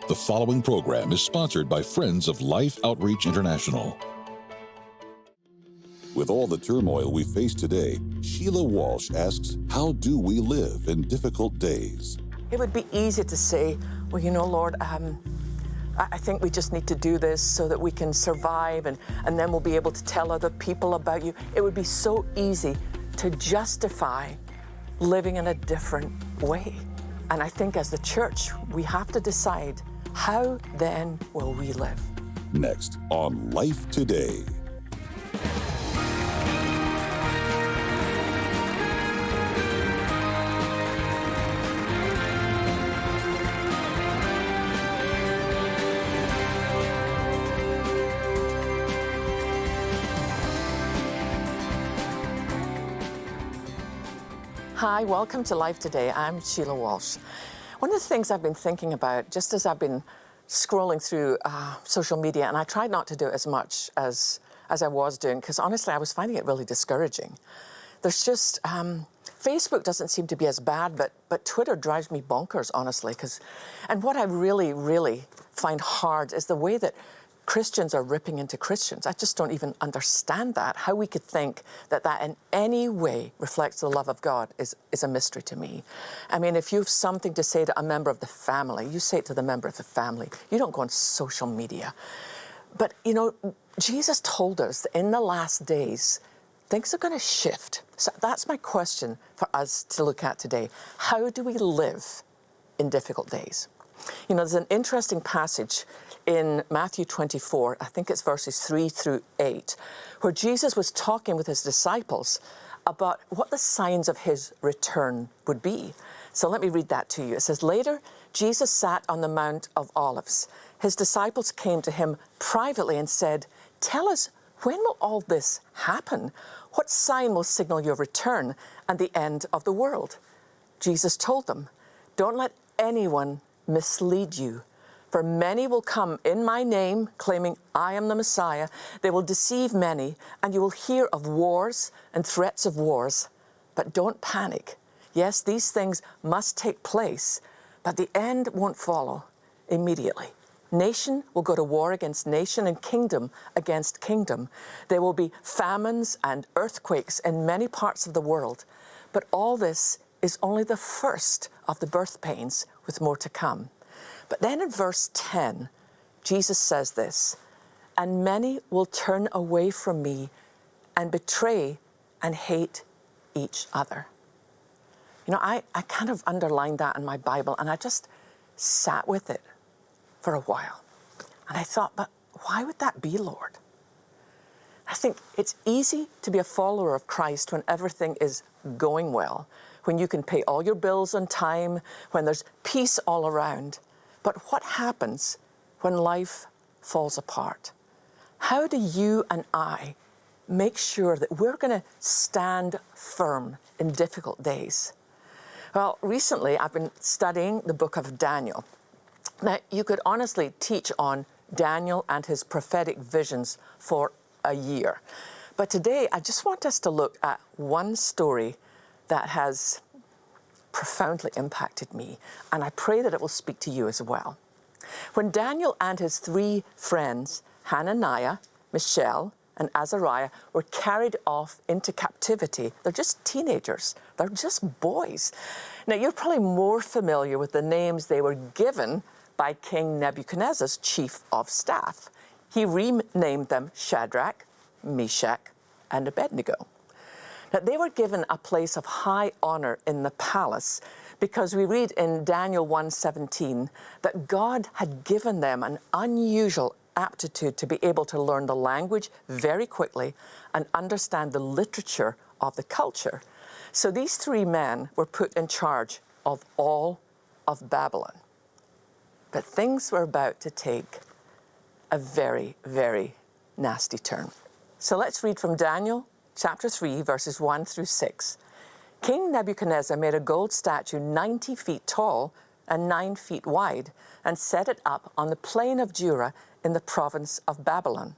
The following program is sponsored by Friends of Life Outreach International. With all the turmoil we face today, Sheila Walsh asks, how do we live in difficult days? It would be easy to say, well, you know, Lord, I think we just need to do this so that we can survive and then we'll be able to tell other people about you. It would be so easy to justify living in a different way. And I think as the church, we have to decide, how then will we live? Next on Life Today. Hi, welcome to Life Today. I'm Sheila Walsh. One of the things I've been thinking about, just as I've been scrolling through social media, and I tried not to do it as much as I was doing, because honestly, I was finding it really discouraging. There's just, Facebook doesn't seem to be as bad, but Twitter drives me bonkers, honestly. And what I really find hard is the way that Christians are ripping into Christians. I just don't even understand that. How we could think that in any way reflects the love of God is a mystery to me. I mean, if you have something to say to a member of the family, you say it to the member of the family. You don't go on social media. But, you know, Jesus told us that in the last days, things are going to shift. So that's my question for us to look at today. How do we live in difficult days? You know, there's an interesting passage in Matthew 24, I think it's verses 3 through 8, where Jesus was talking with his disciples about what the signs of his return would be. So let me read that to you. It says, later, Jesus sat on the Mount of Olives. His disciples came to him privately and said, tell us, when will all this happen? What sign will signal your return and the end of the world? Jesus told them, don't let anyone mislead you. For many will come in my name, claiming I am the Messiah. They will deceive many, and you will hear of wars and threats of wars. But don't panic. Yes, these things must take place, but the end won't follow immediately. Nation will go to war against nation and kingdom against kingdom. There will be famines and earthquakes in many parts of the world. But all this is only the first of the birth pains, with more to come. But then in verse 10, Jesus says this, and many will turn away from me and betray and hate each other. You know, I kind of underlined that in my Bible, and I just sat with it for a while. And I thought, but why would that be, Lord? I think it's easy to be a follower of Christ when everything is going well, when you can pay all your bills on time, when there's peace all around. But what happens when life falls apart? How do you and I make sure that we're going to stand firm in difficult days? Well, recently I've been studying the book of Daniel. Now, you could honestly teach on Daniel and his prophetic visions for a year. But today I just want us to look at one story that has profoundly impacted me, and I pray that it will speak to you as well. When Daniel and his three friends, Hananiah, Mishael, and Azariah, were carried off into captivity, they're just teenagers, they're just boys. Now, you're probably more familiar with the names they were given by King Nebuchadnezzar's chief of staff. He renamed them Shadrach, Meshach, and Abednego. Now, they were given a place of high honor in the palace because we read in Daniel 1:17 that God had given them an unusual aptitude to be able to learn the language very quickly and understand the literature of the culture. So these three men were put in charge of all of Babylon. But things were about to take a very nasty turn. So let's read from Daniel chapter 3, verses 1 through 6. King Nebuchadnezzar made a gold statue 90 feet tall and 9 feet wide and set it up on the plain of Dura in the province of Babylon.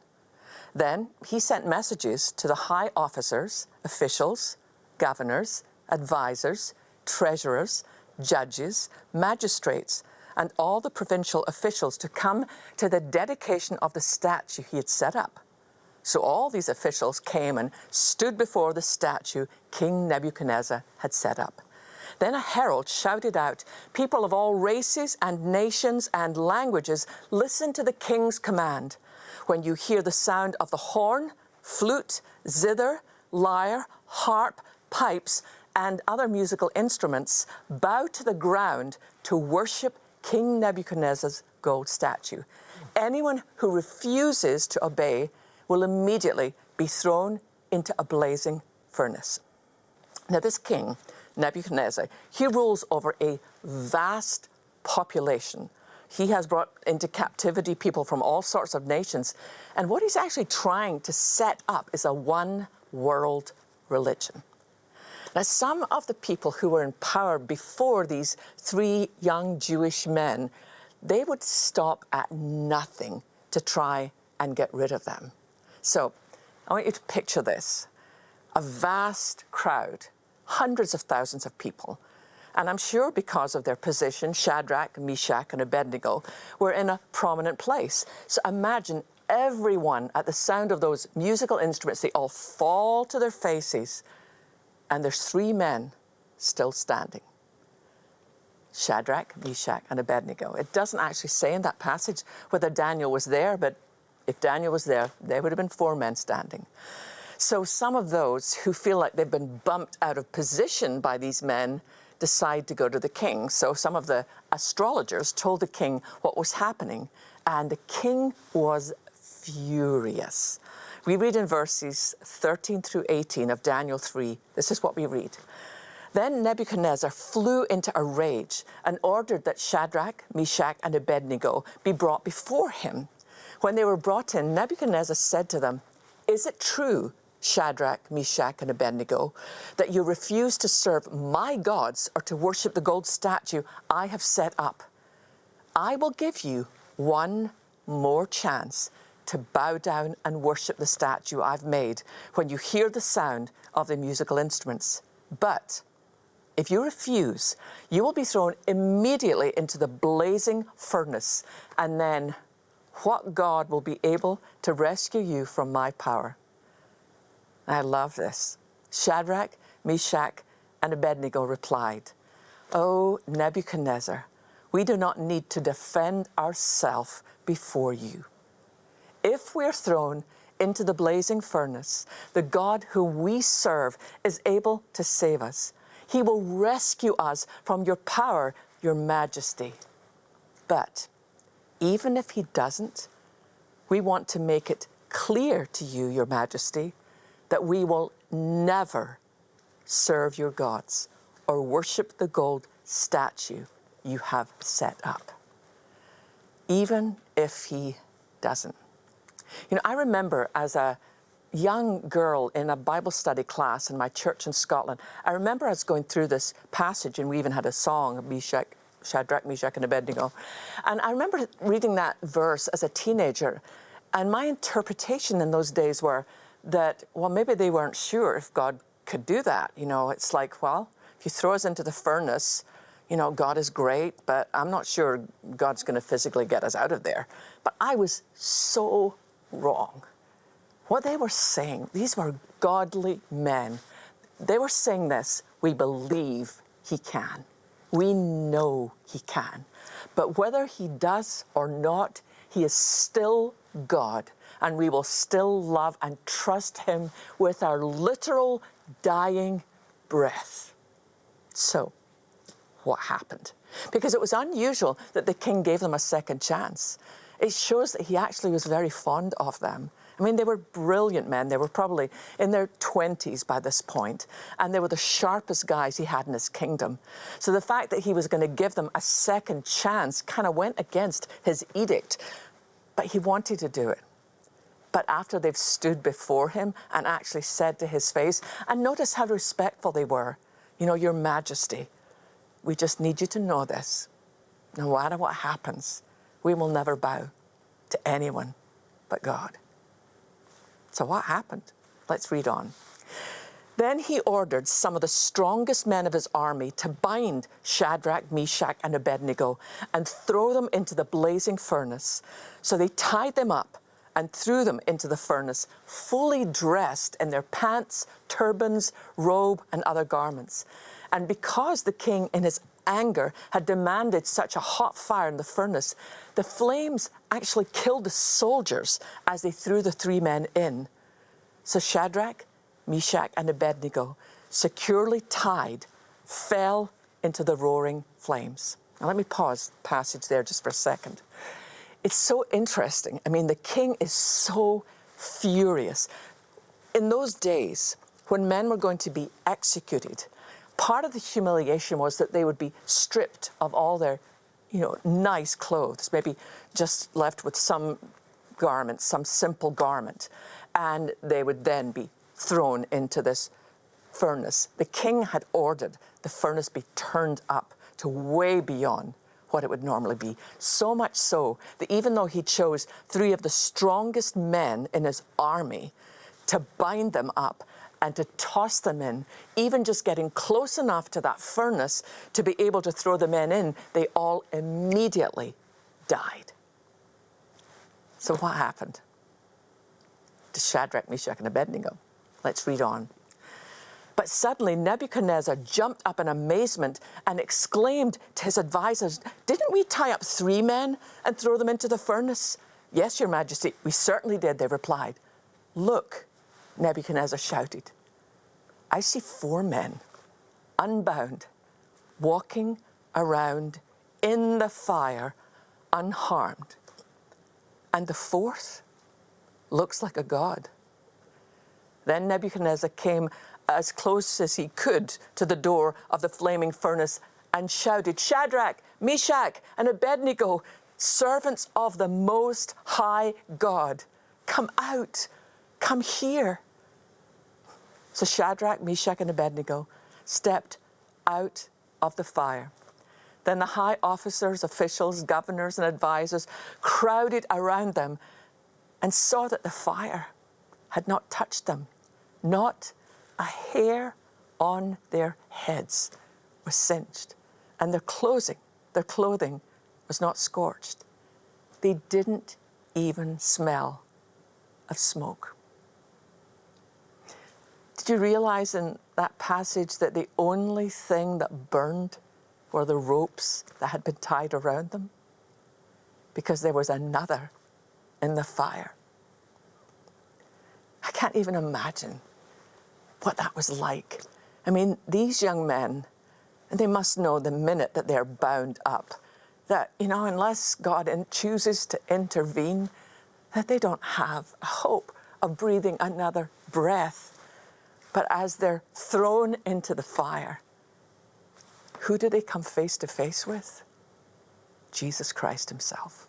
Then he sent messages to the high officers, officials, governors, advisors, treasurers, judges, magistrates, and all the provincial officials to come to the dedication of the statue he had set up. So all these officials came and stood before the statue King Nebuchadnezzar had set up. Then a herald shouted out, "People of all races and nations and languages, listen to the king's command. When you hear the sound of the horn, flute, zither, lyre, harp, pipes, and other musical instruments, bow to the ground to worship King Nebuchadnezzar's gold statue. Anyone who refuses to obey will immediately be thrown into a blazing furnace." Now this king, Nebuchadnezzar, he rules over a vast population. He has brought into captivity people from all sorts of nations. And what he's actually trying to set up is a one-world religion. Now, some of the people who were in power before these three young Jewish men, they would stop at nothing to try and get rid of them. So I want you to picture this. A vast crowd, hundreds of thousands of people. And I'm sure because of their position, Shadrach, Meshach, and Abednego were in a prominent place. So imagine everyone at the sound of those musical instruments, they all fall to their faces. And there's three men still standing. Shadrach, Meshach, and Abednego. It doesn't actually say in that passage whether Daniel was there, but if Daniel was there, there would have been four men standing. So some of those who feel like they've been bumped out of position by these men decide to go to the king. So some of the astrologers told the king what was happening, and the king was furious. We read in verses 13 through 18 of Daniel 3, this is what we read. Then Nebuchadnezzar flew into a rage and ordered that Shadrach, Meshach, and Abednego be brought before him. When they were brought in, Nebuchadnezzar said to them, "Is it true, Shadrach, Meshach, and Abednego, that you refuse to serve my gods or to worship the gold statue I have set up? I will give you one more chance to bow down and worship the statue I've made when you hear the sound of the musical instruments. But if you refuse, you will be thrown immediately into the blazing furnace, and then what God will be able to rescue you from my power?" I love this. Shadrach, Meshach, and Abednego replied, "O Nebuchadnezzar, we do not need to defend ourselves before you. If we're thrown into the blazing furnace, the God whom we serve is able to save us. He will rescue us from your power, your majesty. But even if he doesn't, we want to make it clear to you, your majesty, that we will never serve your gods or worship the gold statue you have set up." Even if he doesn't. You know, I remember as a young girl in a Bible study class in my church in Scotland, I remember I was going through this passage, and we even had a song, Shadrach, Meshach, and Abednego. And I remember reading that verse as a teenager, and my interpretation in those days were that, well, maybe they weren't sure if God could do that. You know, it's like, well, if you throw us into the furnace, you know, God is great, but I'm not sure God's going to physically get us out of there. But I was so wrong. What they were saying, these were godly men. They were saying this: we believe he can. We know he can. But whether he does or not, he is still God, and we will still love and trust him with our literal dying breath. So, what happened? Because it was unusual that the king gave them a second chance. It shows that he actually was very fond of them. I mean, they were brilliant men. They were probably in their 20s by this point, and they were the sharpest guys he had in his kingdom. So the fact that he was going to give them a second chance kind of went against his edict, but he wanted to do it. But after they've stood before him and actually said to his face, and notice how respectful they were, you know, your majesty, we just need you to know this. No matter what happens, we will never bow to anyone but God. So what happened? Let's read on. Then he ordered some of the strongest men of his army to bind Shadrach, Meshach, and Abednego and throw them into the blazing furnace. So they tied them up and threw them into the furnace, fully dressed in their pants, turbans, robe, and other garments. And because the king, in his anger, had demanded such a hot fire in the furnace, the flames actually killed the soldiers as they threw the three men in. So Shadrach, Meshach, and Abednego, securely tied, fell into the roaring flames. Now let me pause the passage there just for a second. It's so interesting. I mean, the king is so furious. In those days, when men were going to be executed, part of the humiliation was that they would be stripped of all their, nice clothes, maybe just left with some garment, some simple garment, and they would then be thrown into this furnace. The king had ordered the furnace be turned up to way beyond what it would normally be. So much so that even though he chose three of the strongest men in his army to bind them up and to toss them in, even just getting close enough to that furnace to be able to throw the men in, they all immediately died. So what happened to Shadrach, Meshach, and Abednego? Let's read on. But suddenly Nebuchadnezzar jumped up in amazement and exclaimed to his advisors, "Didn't we tie up three men and throw them into the furnace?" "Yes, your majesty, we certainly did," they replied. "Look," Nebuchadnezzar shouted, "I see four men, unbound, walking around in the fire, unharmed. And the fourth looks like a god." Then Nebuchadnezzar came as close as he could to the door of the flaming furnace and shouted, "Shadrach, Meshach, and Abednego, servants of the Most High God, come out, come here." So Shadrach, Meshach, and Abednego stepped out of the fire. Then the high officers, officials, governors, and advisors crowded around them and saw that the fire had not touched them. Not a hair on their heads was singed, and their clothing was not scorched. They didn't even smell of smoke. Did you realize in that passage that the only thing that burned were the ropes that had been tied around them? Because there was another in the fire. I can't even imagine what that was like. I mean, these young men, they must know the minute that they're bound up, that, unless God chooses to intervene, that they don't have a hope of breathing another breath. But as they're thrown into the fire, who do they come face to face with? Jesus Christ himself.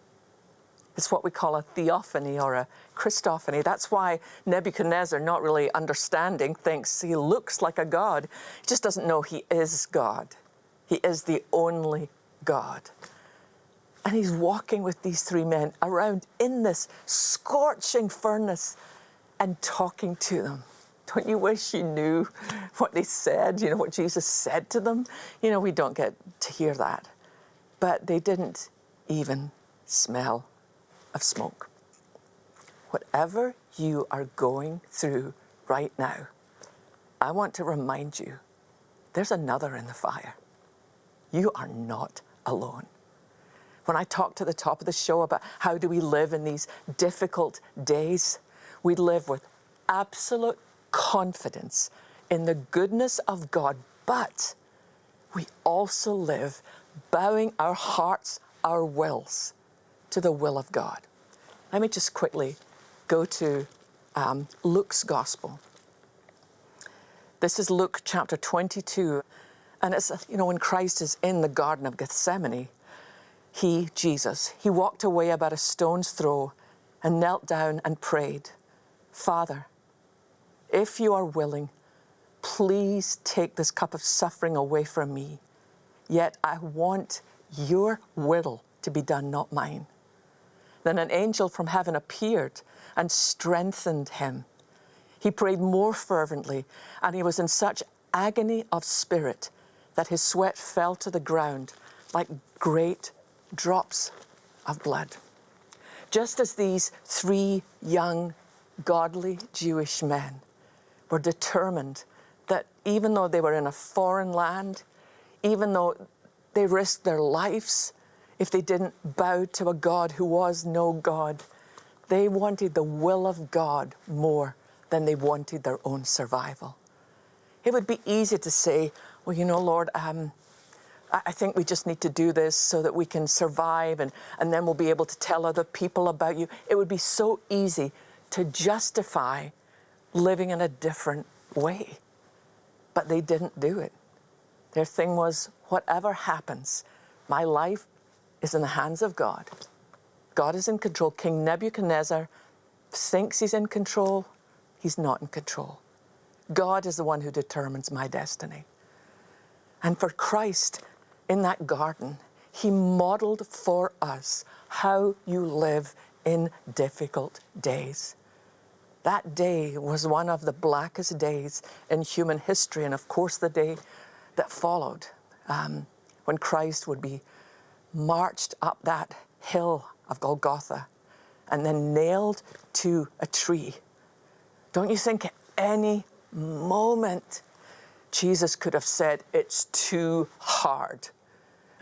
It's what we call a theophany or a Christophany. That's why Nebuchadnezzar, not really understanding, thinks he looks like a god. He just doesn't know he is God. He is the only God. And he's walking with these three men around in this scorching furnace and talking to them. Don't you wish you knew what they said, what Jesus said to them? We don't get to hear that. But they didn't even smell of smoke. Whatever you are going through right now, I want to remind you, there's another in the fire. You are not alone. When I talked at the top of the show about how do we live in these difficult days, we live with absolute confidence in the goodness of God, but we also live bowing our hearts, our wills to the will of God. Let me just quickly go to Luke's Gospel. This is Luke chapter 22, and it's, when Christ is in the Garden of Gethsemane, Jesus, he walked away about a stone's throw and knelt down and prayed, "Father, if you are willing, please take this cup of suffering away from me. Yet I want your will to be done, not mine." Then an angel from heaven appeared and strengthened him. He prayed more fervently, and he was in such agony of spirit that his sweat fell to the ground like great drops of blood. Just as these 3 young, godly Jewish men were determined that even though they were in a foreign land, even though they risked their lives, if they didn't bow to a God who was no God, they wanted the will of God more than they wanted their own survival. It would be easy to say, well, you know, Lord, I think we just need to do this so that we can survive, and then we'll be able to tell other people about you. It would be so easy to justify living in a different way. But they didn't do it. Their thing was, whatever happens, my life is in the hands of God. God is in control. King Nebuchadnezzar thinks he's in control. He's not in control. God is the one who determines my destiny. And for Christ, in that garden, he modeled for us how you live in difficult days. That day was one of the blackest days in human history, and of course the day that followed, when Christ would be marched up that hill of Golgotha and then nailed to a tree. Don't you think at any moment Jesus could have said, it's too hard,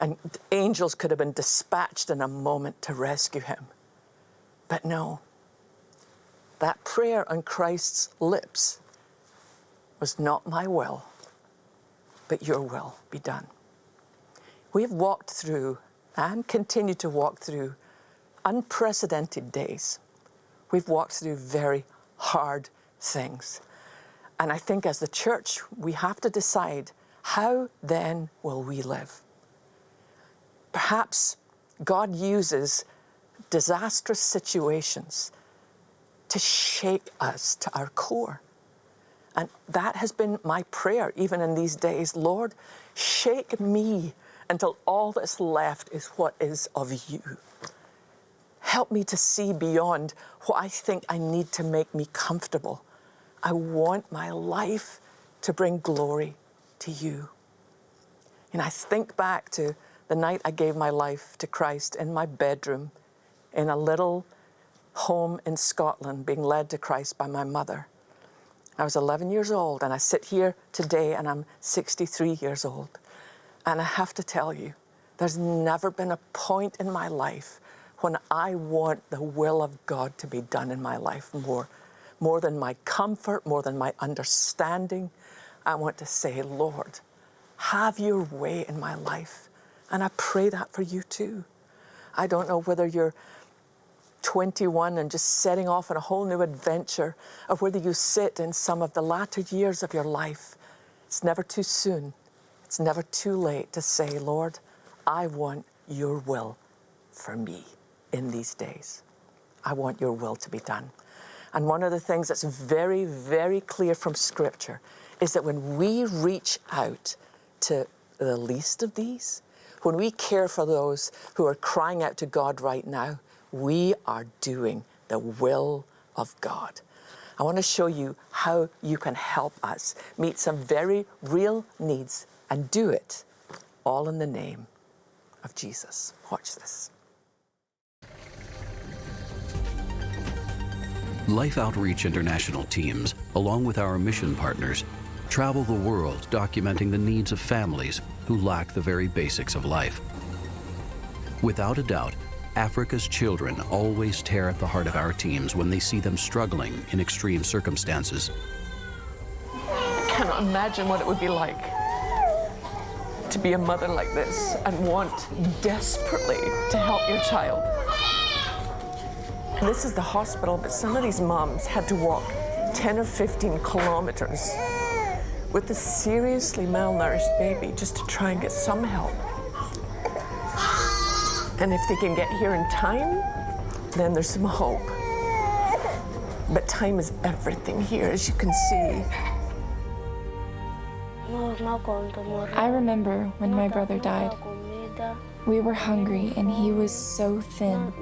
and angels could have been dispatched in a moment to rescue him? But no, that prayer on Christ's lips was, not my will, but your will be done. We have walked through and continue to walk through unprecedented days. We've walked through very hard things. And I think as the church, we have to decide, how then will we live? Perhaps God uses disastrous situations to shake us to our core. And that has been my prayer, even in these days. Lord, shake me until all that's left is what is of you. Help me to see beyond what I think I need to make me comfortable. I want my life to bring glory to you. And I think back to the night I gave my life to Christ in my bedroom in a little home in Scotland, being led to Christ by my mother. I was 11 years old, and I sit here today and I'm 63 years old. And I have to tell you, there's never been a point in my life when I want the will of God to be done in my life more than my comfort, more than my understanding. I want to say, Lord, have your way in my life. And I pray that for you too. I don't know whether you're 21 and just setting off on a whole new adventure, or whether you sit in some of the latter years of your life. It's never too soon. It's never too late to say, Lord, I want your will for me in these days. I want your will to be done. And one of the things that's very, very clear from Scripture is that when we reach out to the least of these, when we care for those who are crying out to God right now, we are doing the will of God. I want to show you how you can help us meet some very real needs and do it all in the name of Jesus. Watch this. Life Outreach International teams, along with our mission partners, travel the world documenting the needs of families who lack the very basics of life. Without a doubt, Africa's children always tear at the heart of our teams when they see them struggling in extreme circumstances. I cannot imagine what it would be like to be a mother like this and want desperately to help your child. This is the hospital, but some of these moms had to walk 10 or 15 kilometers with a seriously malnourished baby just to try and get some help. And if they can get here in time, then there's some hope. But time is everything here, as you can see. I remember when my brother died. We were hungry and he was so thin.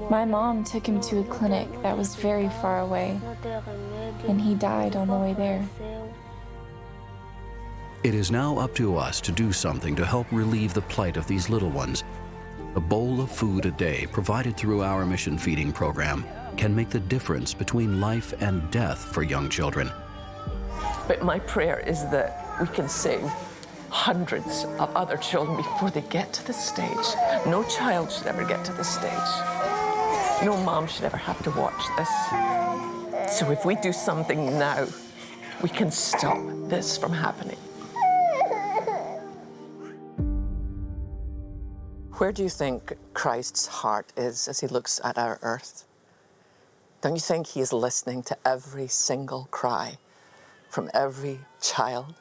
My mom took him to a clinic that was very far away. and he died on the way there. It is now up to us to do something to help relieve the plight of these little ones. A bowl of food a day provided through our mission feeding program can make the difference between life and death for young children. But my prayer is that we can save hundreds of other children before they get to this stage. No child should ever get to this stage. No mom should ever have to watch this. So if we do something now, we can stop this from happening. Where do you think Christ's heart is as he looks at our earth? Don't you think he is listening to every single cry from every child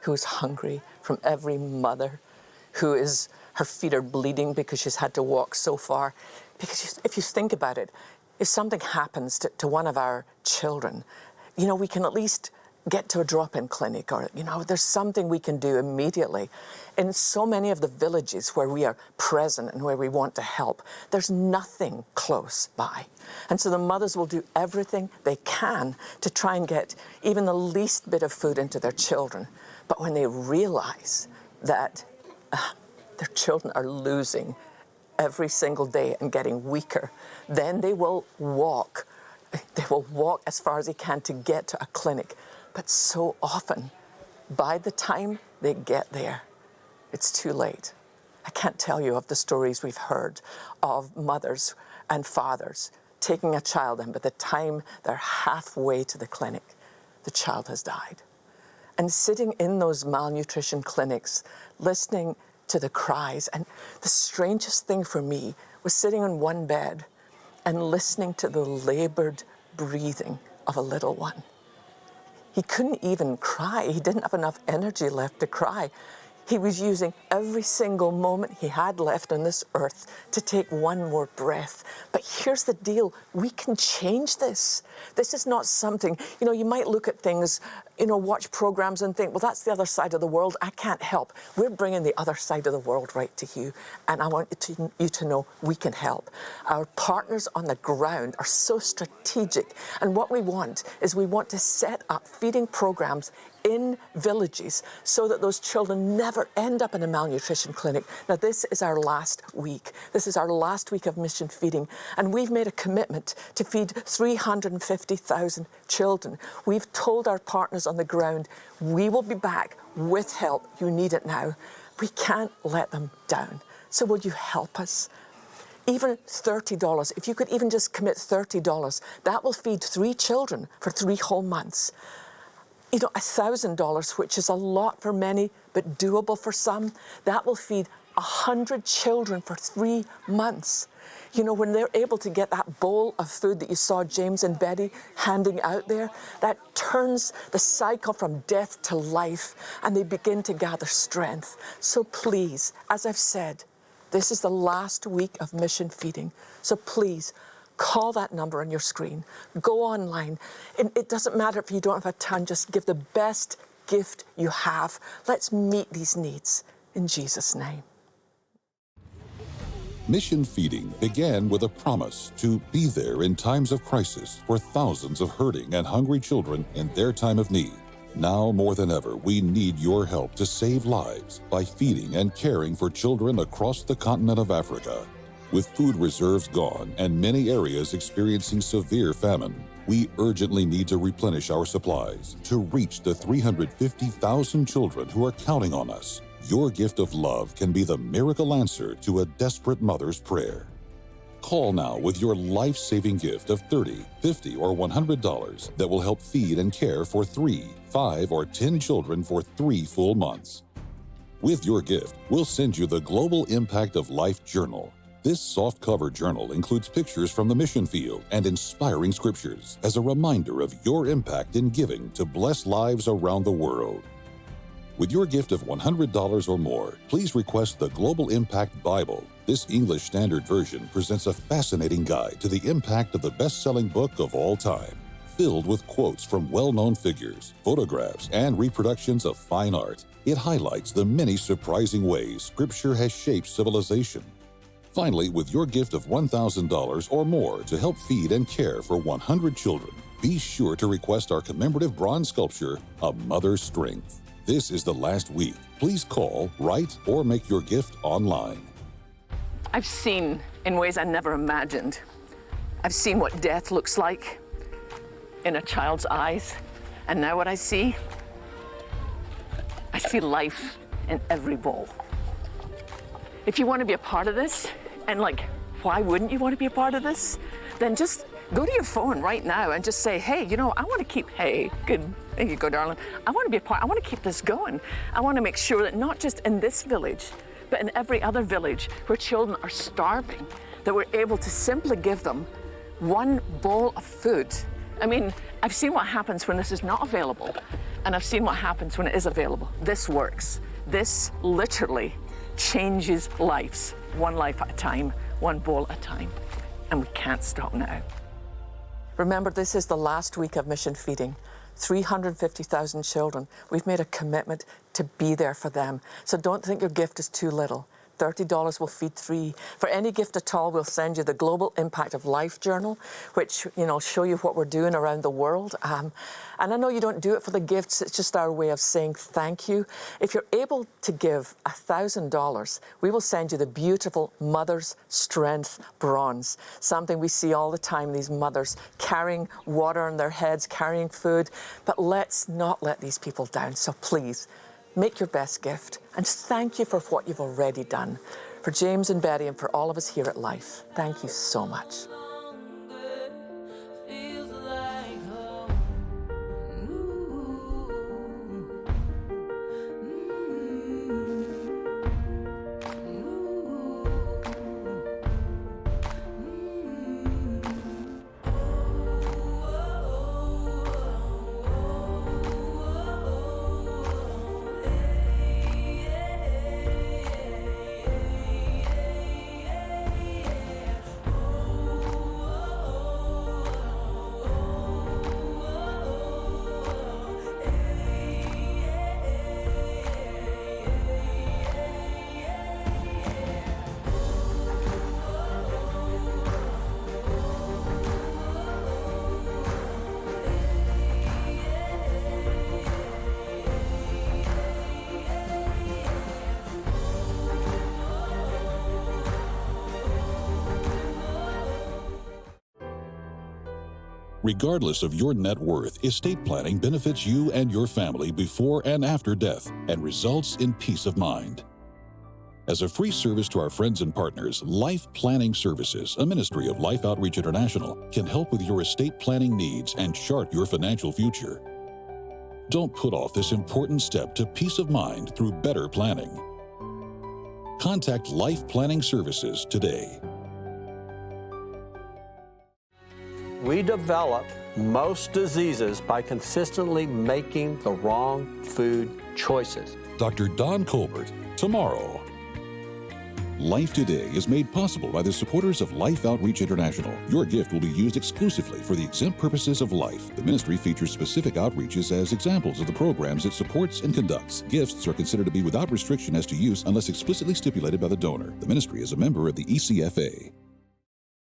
who is hungry, from every mother who is, her feet are bleeding because she's had to walk so far? Because if you think about it, if something happens to one of our children, you know, we can at least get to a drop-in clinic, or, you know, there's something we can do immediately. In so many of the villages where we are present and where we want to help, there's nothing close by. And so the mothers will do everything they can to try and get even the least bit of food into their children. But when they realize that their children are losing every single day and getting weaker, then they will walk. They will walk as far as they can to get to a clinic. But so often, by the time they get there, it's too late. I can't tell you of the stories we've heard of mothers and fathers taking a child, and by the time they're halfway to the clinic, the child has died. And sitting in those malnutrition clinics, listening to the cries, and the strangest thing for me was sitting on one bed and listening to the labored breathing of a little one. He couldn't even cry. He didn't have enough energy left to cry. He was using every single moment he had left on this earth to take one more breath. But here's the deal. We can change this. This is not something, you know, you might look at things, you know, watch programs and think, well, that's the other side of the world. I can't help. We're bringing the other side of the world right to you. And I want you to know we can help. Our partners on the ground are so strategic. And what we want is we want to set up feeding programs in villages so that those children never end up in a malnutrition clinic. Now, this is our last week. This is our last week of mission feeding, and we've made a commitment to feed 350,000 children. We've told our partners on the ground, we will be back with help. You need it now. We can't let them down. So would you help us? Even $30, if you could even just commit $30, that will feed 3 children for 3 whole months. You know, $1,000, which is a lot for many, but doable for some, that will feed 100 children for 3 months. You know, when they're able to get that bowl of food that you saw James and Betty handing out there, that turns the cycle from death to life, and they begin to gather strength. So please, as I've said, this is the last week of mission feeding. So please, call that number on your screen. Go online. It doesn't matter if you don't have a ton, just give the best gift you have. Let's meet these needs in Jesus' name. Mission Feeding began with a promise to be there in times of crisis for thousands of hurting and hungry children in their time of need. Now more than ever, we need your help to save lives by feeding and caring for children across the continent of Africa. With food reserves gone and many areas experiencing severe famine, we urgently need to replenish our supplies to reach the 350,000 children who are counting on us. Your gift of love can be the miracle answer to a desperate mother's prayer. Call now with your life-saving gift of $30, $50, or $100 that will help feed and care for 3, 5, or 10 children for 3 full months. With your gift, we'll send you the Global Impact of Life Journal. This soft-cover journal includes pictures from the mission field and inspiring scriptures as a reminder of your impact in giving to bless lives around the world. With your gift of $100 or more, please request the Global Impact Bible. This English Standard Version presents a fascinating guide to the impact of the best-selling book of all time, filled with quotes from well-known figures, photographs, and reproductions of fine art. It highlights the many surprising ways Scripture has shaped civilization. Finally, with your gift of $1,000 or more to help feed and care for 100 children, be sure to request our commemorative bronze sculpture, A Mother's Strength. This is the last week. Please call, write, or make your gift online. I've seen in ways I never imagined. I've seen what death looks like in a child's eyes. And now what I see life in every bowl. If you want to be a part of this, and why wouldn't you want to be a part of this? Then just go to your phone right now and just say, hey, I want to keep, good, there you go, darling. I want to be a part, I want to keep this going. I want to make sure that not just in this village, but in every other village where children are starving, that we're able to simply give them one bowl of food. I mean, I've seen what happens when this is not available, and I've seen what happens when it is available. This works. This literally changes lives, one life at a time, one bowl at a time, and we can't stop now. Remember, this is the last week of mission feeding. 350,000 children. We've made a commitment to be there for them. So don't think your gift is too little. $30 will feed 3. For any gift at all, we'll send you the Global Impact of Life Journal, which, show you what we're doing around the world. And I know you don't do it for the gifts, it's just our way of saying thank you. If you're able to give $1,000, we will send you the beautiful Mother's Strength bronze, something we see all the time, these mothers carrying water on their heads, carrying food. But let's not let these people down, so please, make your best gift, and thank you for what you've already done. For James and Betty and for all of us here at Life, thank you so much. Regardless of your net worth, estate planning benefits you and your family before and after death and results in peace of mind. As a free service to our friends and partners, Life Planning Services, a ministry of Life Outreach International, can help with your estate planning needs and chart your financial future. Don't put off this important step to peace of mind through better planning. Contact Life Planning Services today. We develop most diseases by consistently making the wrong food choices. Dr. Don Colbert, tomorrow. Life Today is made possible by the supporters of Life Outreach International. Your gift will be used exclusively for the exempt purposes of life. The ministry features specific outreaches as examples of the programs it supports and conducts. Gifts are considered to be without restriction as to use unless explicitly stipulated by the donor. The ministry is a member of the ECFA.